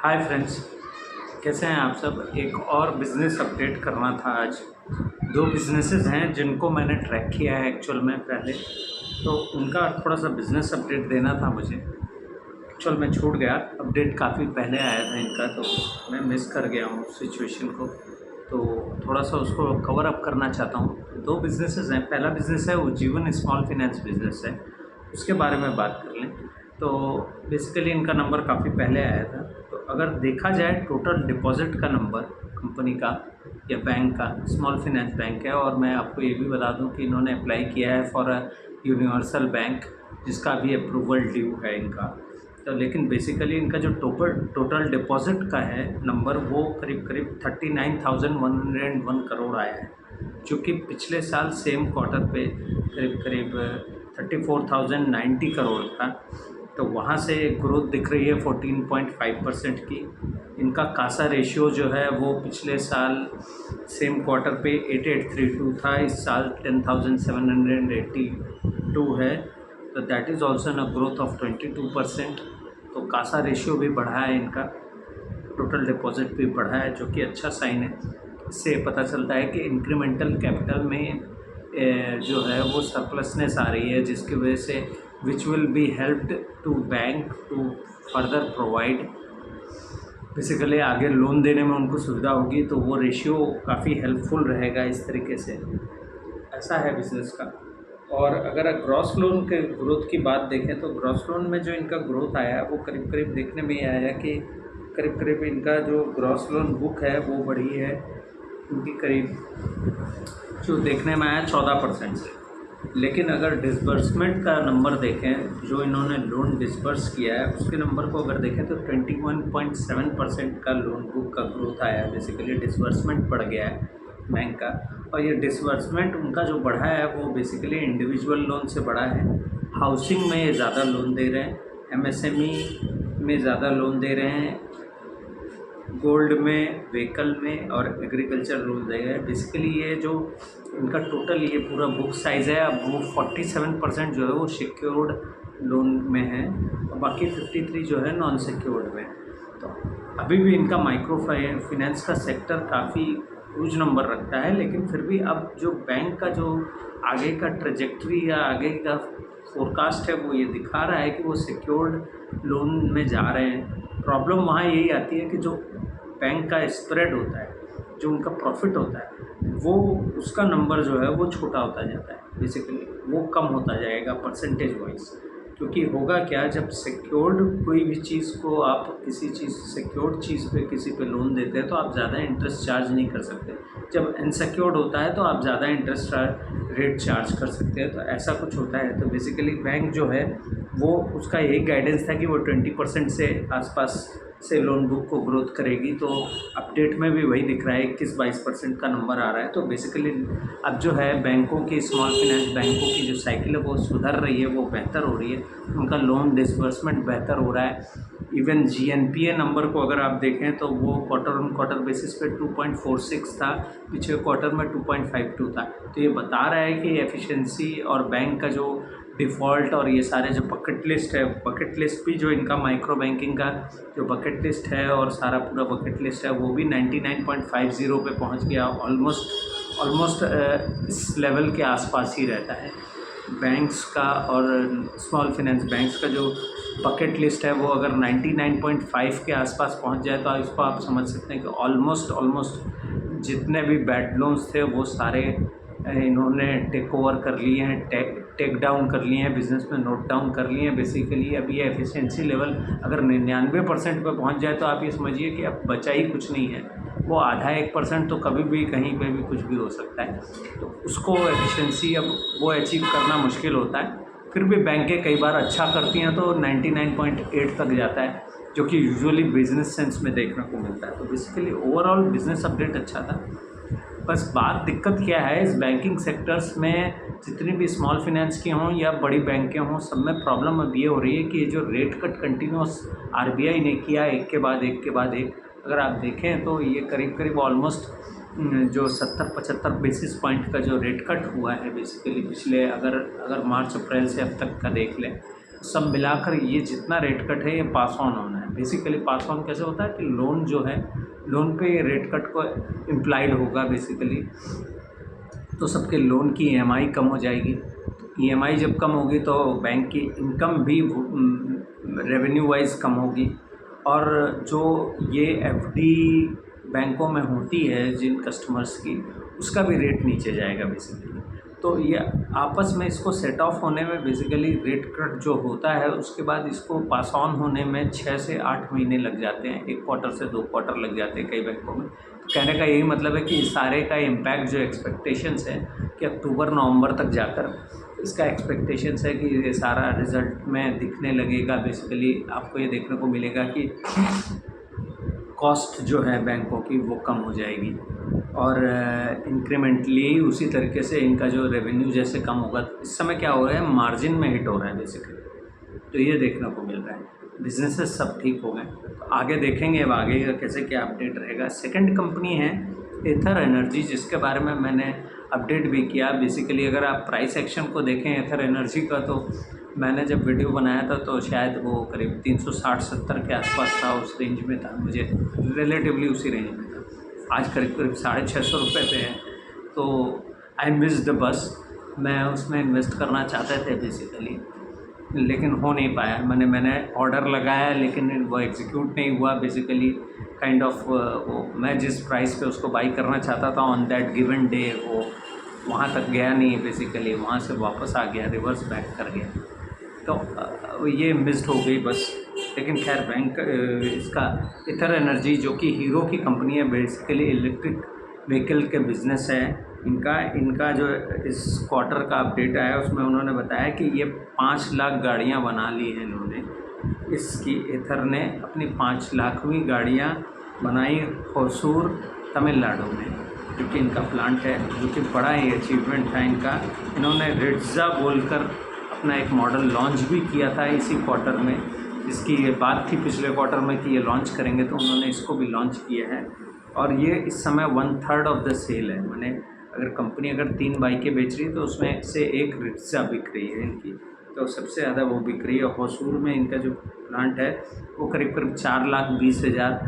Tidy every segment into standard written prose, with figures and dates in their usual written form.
Hi friends, कैसे हैं आप सब। एक और बिज़नेस अपडेट करना था आज। दो बिज़नेसेस हैं जिनको मैंने ट्रैक किया है एक्चुअल में पहले, तो उनका थोड़ा सा बिज़नेस अपडेट देना था मुझे। एक्चुअल में छूट गया, अपडेट काफ़ी पहले आया था इनका, तो मैं मिस कर गया हूँ सिचुएशन को, तो थोड़ा सा उसको कवर अप करना चाहता हूँ। दो बिज़नेसेस हैं। पहला बिज़नेस है उज्जीवन स्मॉल फाइनेंस बिज़नेस है, उसके बारे में बात कर लें। तो बेसिकली इनका नंबर काफ़ी पहले आया था। तो अगर देखा जाए टोटल डिपॉज़िट का नंबर कंपनी का या बैंक का, स्मॉल फाइनेंस बैंक है। और मैं आपको ये भी बता दूं कि इन्होंने अप्लाई किया है फॉर अ यूनिवर्सल बैंक, जिसका भी अप्रूवल ड्यू है इनका। तो लेकिन बेसिकली इनका जो टोटल डिपॉज़िट का है नंबर, वो करीब करीब 39,101 करोड़ आया है, जो कि पिछले साल सेम क्वार्टर पे करीब करीब 34,090 करोड़ था। तो वहाँ से ग्रोथ दिख रही है 14.5% की। इनका कासा रेशियो जो है वो पिछले साल सेम क्वार्टर पे 8832 था, इस साल 10,782 है। तो दैट इज़ ऑल्सो न ग्रोथ ऑफ 22%। तो कासा रेशियो भी बढ़ा है इनका, टोटल डिपॉजिट भी बढ़ा है, जो कि अच्छा साइन है। इससे पता चलता है कि इंक्रीमेंटल कैपिटल में जो है वो सरप्लसनेस आ रही है, जिसकी वजह से which will be helped to bank to further provide, basically आगे लोन देने में उनको सुविधा होगी। तो वो रेशियो काफ़ी हेल्पफुल रहेगा इस तरीके से। ऐसा है बिज़नेस का। और अगर ग्रॉस लोन के ग्रोथ की बात देखें तो ग्रॉस लोन में जो इनका ग्रोथ आया है वो करीब करीब देखने में ये आया कि करीब करीब इनका जो ग्रॉस लोन बुक है वो बढ़ी है इनकी करीब, जो देखने में आया 14% से। लेकिन अगर डिसबर्समेंट का नंबर देखें, जो इन्होंने लोन डिसबर्स किया है उसके नंबर को अगर देखें तो 21.7% का लोन बुक का ग्रोथ आया है। बेसिकली डिसबर्समेंट बढ़ गया है बैंक का। और ये डिसबर्समेंट उनका जो बढ़ा है वो बेसिकली इंडिविजुअल लोन से बढ़ा है। हाउसिंग में ये ज़्यादा लोन दे रहे हैं, एमएसएमई में ज़्यादा लोन दे रहे हैं, गोल्ड में, व्हीकल में और एग्रीकल्चर लोन देगा है। बेसिकली ये जो इनका टोटल ये पूरा बुक साइज़ है, अब वो 47% जो है वो सिक्योर्ड लोन में है और बाकी 53 जो है नॉन सिक्योर्ड में है। तो अभी भी इनका माइक्रो फाइनेंस का सेक्टर काफ़ी ह्यूज नंबर रखता है, लेकिन फिर भी अब जो बैंक का जो आगे का ट्रेजेक्ट्री या आगे का फोरकास्ट है वो ये दिखा रहा है कि वो सिक्योर्ड लोन में जा रहे हैं। प्रॉब्लम वहाँ यही आती है कि जो बैंक का स्प्रेड होता है, जो उनका प्रॉफिट होता है, वो उसका नंबर जो है वो छोटा होता जाता है। बेसिकली वो कम होता जाएगा परसेंटेज वाइज। क्योंकि होगा क्या, जब सिक्योर्ड कोई भी चीज़ को आप किसी चीज़ सिक्योर्ड चीज़ पे किसी पे लोन देते हैं तो आप ज़्यादा इंटरेस्ट चार्ज नहीं कर सकते। जब अनसिक्योर्ड होता है तो आप ज़्यादा इंटरेस्ट रेट चार्ज कर सकते हैं। तो ऐसा कुछ होता है। तो बेसिकली बैंक जो है वो, उसका यही गाइडेंस था कि वो 20% से आसपास से लोन बुक को ग्रोथ करेगी। तो अपडेट में भी वही दिख रहा है, 21-22% का नंबर आ रहा है। तो बेसिकली अब जो है बैंकों की, स्मॉल फाइनेंस बैंकों की जो साइकिल है वो सुधर रही है, वो बेहतर हो रही है, उनका लोन डिसबर्समेंट बेहतर हो रहा है। इवन जीएनपीए नंबर को अगर आप देखें तो वो क्वार्टर ऑन क्वार्टर बेसिस पे 2.46 था, पिछले क्वार्टर में 2.52 था। तो ये बता रहा है कि एफिशिएंसी और बैंक का जो डिफ़ॉल्ट और ये सारे जो बकेट लिस्ट है, बकेट लिस्ट भी जो इनका माइक्रो बैंकिंग का जो बकेट लिस्ट है और सारा पूरा बकेट लिस्ट है वो भी 99.50 पे पहुंच गया। ऑलमोस्ट इस लेवल के आसपास ही रहता है बैंक्स का। और स्मॉल फाइनेंस बैंक्स का जो बकेट लिस्ट है वो अगर 99.5 के आसपास पहुंच जाए तो इसको आप समझ सकते हैं कि ऑलमोस्ट जितने भी बैड लोन्स थे वो सारे इन्होंने टेक ओवर कर लिए हैं, टेक डाउन कर लिए हैं, बिज़नेस में नोट डाउन कर लिए हैं। बेसिकली अब ये एफिशिएंसी लेवल अगर 99% पे पहुंच जाए तो आप ये समझिए कि अब बचा ही कुछ नहीं है। वो आधा 1% तो कभी भी कहीं पे भी कुछ भी हो सकता है। तो उसको एफिशिएंसी अब वो अचीव करना मुश्किल होता है। फिर भी बैंकें कई बार अच्छा करती हैं तो 99.8 तक जाता है, जो कि यूजुअली बिज़नेस सेंस में देखने को मिलता है। तो बेसिकली ओवरऑल बिज़नेस अपडेट अच्छा था। बस बात दिक्कत क्या है, इस बैंकिंग सेक्टर्स में जितनी भी स्मॉल फाइनेंस की हों या बड़ी बैंकें हों, सब में प्रॉब्लम अब ये हो रही है कि ये जो रेट कट कंटिन्यूस आरबीआई ने किया एक के बाद एक के बाद एक, अगर आप देखें तो ये करीब करीब ऑलमोस्ट जो 70-75 बेसिस पॉइंट का जो रेट कट हुआ है बेसिकली पिछले, अगर मार्च अप्रैल से अब तक का देख लें सब मिलाकर ये जितना रेट कट है ये पास ऑन होना है। बेसिकली पास ऑन कैसे होता है कि लोन जो है, लोन पे ये रेट कट को इम्प्लाइड होगा बेसिकली। तो सबके लोन की ईएमआई कम हो जाएगी। ईएमआई जब कम होगी तो बैंक की इनकम भी रेवेन्यू वाइज कम होगी। और जो ये एफडी बैंकों में होती है जिन कस्टमर्स की, उसका भी रेट नीचे जाएगा बेसिकली। तो ये आपस में इसको सेट ऑफ होने में बेसिकली रेट कट जो होता है उसके बाद इसको पास ऑन होने में 6 से 8 महीने लग जाते हैं, 1 क्वार्टर से 2 क्वार्टर लग जाते हैं कई बैंकों में। तो कहने का यही मतलब है कि इस सारे का इम्पैक्ट जो एक्सपेक्टेशंस है कि अक्टूबर नवंबर तक जाकर इसका एक्सपेक्टेशंस है कि ये सारा रिज़ल्ट में दिखने लगेगा। बेसिकली आपको ये देखने को मिलेगा कि कॉस्ट जो है बैंकों की वो कम हो जाएगी और इंक्रीमेंटली उसी तरीके से इनका जो रेवेन्यू जैसे कम होगा। इस समय क्या हो रहा है, मार्जिन में हिट हो रहा है बेसिकली, तो ये देखने को मिल रहा है। बिजनेसेस सब ठीक हो गए, तो आगे देखेंगे अब आगे का कैसे क्या अपडेट रहेगा। सेकंड कंपनी है एथर एनर्जी, जिसके बारे में मैंने अपडेट भी किया। बेसिकली अगर आप प्राइस एक्शन को देखें एथर एनर्जी का, तो मैंने जब वीडियो बनाया था तो शायद वो करीब 360-70 के आसपास था, उस रेंज में था, मुझे रिलेटिवली उसी रेंज में था। आज करीब 650 रुपये पे है। तो आई मिस द बस, मैं उसमें इन्वेस्ट करना चाहते थे बेसिकली, लेकिन हो नहीं पाया। मैंने ऑर्डर लगाया लेकिन वो एग्जीक्यूट नहीं हुआ बेसिकली। काइंड ऑफ वो मैं जिस प्राइस पे उसको बाई करना चाहता था ऑन दैट गिवन डे, वो वहाँ तक गया नहीं बेसिकली, वहाँ से वापस आ गया, रिवर्स बैक कर गया। तो ये मिस्ड हो गई बस। लेकिन खैर बैंक इसका एथर एनर्जी जो कि हीरो की कंपनी है, बेसिकली इलेक्ट्रिक व्हीकल के बिज़नेस है इनका जो इस क्वार्टर का अपडेट आया उसमें उन्होंने बताया कि ये 5 लाख गाड़ियाँ बना ली हैं इन्होंने। इसकी एथर ने अपनी 5 लाखवीं गाड़ियाँ बनाई होसूर तमिलनाडु में, जो कि इनका प्लांट है, जो कि बड़ा ही अचीवमेंट था इनका। इन्होंने रिट्ज़ा बोलकर अपना एक मॉडल लॉन्च भी किया था इसी क्वार्टर में। इसकी ये बात थी पिछले क्वार्टर में कि ये लॉन्च करेंगे, तो उन्होंने इसको भी लॉन्च किया है। और ये इस समय 1/3 ऑफ द सेल है। माने अगर कंपनी अगर 3 बाइकें बेच रही है तो उसमें से 1 रिक्शा बिक रही है इनकी, तो सबसे ज़्यादा वो बिक रही है। होसूर में इनका जो प्लांट है वो करीब 4,20,000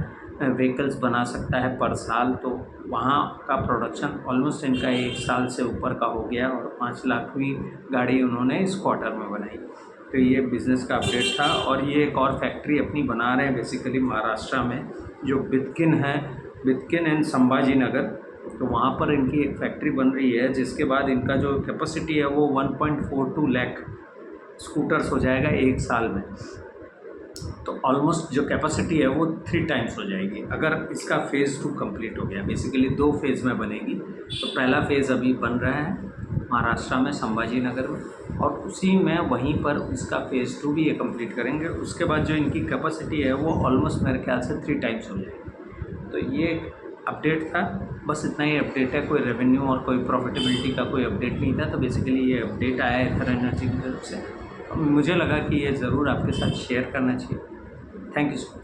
व्हीकल्स बना सकता है पर साल। तो वहाँ का प्रोडक्शन ऑलमोस्ट इनका 1 साल से ऊपर का हो गया और 5 लाखवीं गाड़ी उन्होंने इस क्वार्टर में बनाई। तो ये बिज़नेस का अपडेट था। और ये एक और फैक्ट्री अपनी बना रहे हैं बेसिकली महाराष्ट्र में, जो बितकिन है, बितकिन एंड संभाजी नगर। तो वहाँ पर इनकी एक फैक्ट्री बन रही है, जिसके बाद इनका जो कैपेसिटी है वो 1.42 लाख स्कूटर्स हो जाएगा 1 साल में। तो ऑलमोस्ट जो कैपेसिटी है वो 3 टाइम्स हो जाएगी अगर इसका फ़ेज़ 2 कंप्लीट हो गया। बेसिकली 2 फेज़ में बनेगी। तो पहला फ़ेज़ अभी बन रहा है महाराष्ट्र में संभाजी नगर में, और उसी में वहीं पर इसका फ़ेज़ 2 भी ये कंप्लीट करेंगे। उसके बाद जो इनकी कैपेसिटी है वो ऑलमोस्ट मेरे ख्याल से 3 टाइम्स हो जाएगी। तो ये एक अपडेट था, बस इतना ही अपडेट है। कोई रेवेन्यू और कोई प्रॉफिटेबिलिटी का कोई अपडेट नहीं था। तो बेसिकली ये अपडेट आया है एथर एनर्जी की तरफ से। मुझे लगा कि ये ज़रूर आपके साथ शेयर करना चाहिए। Thank you so much.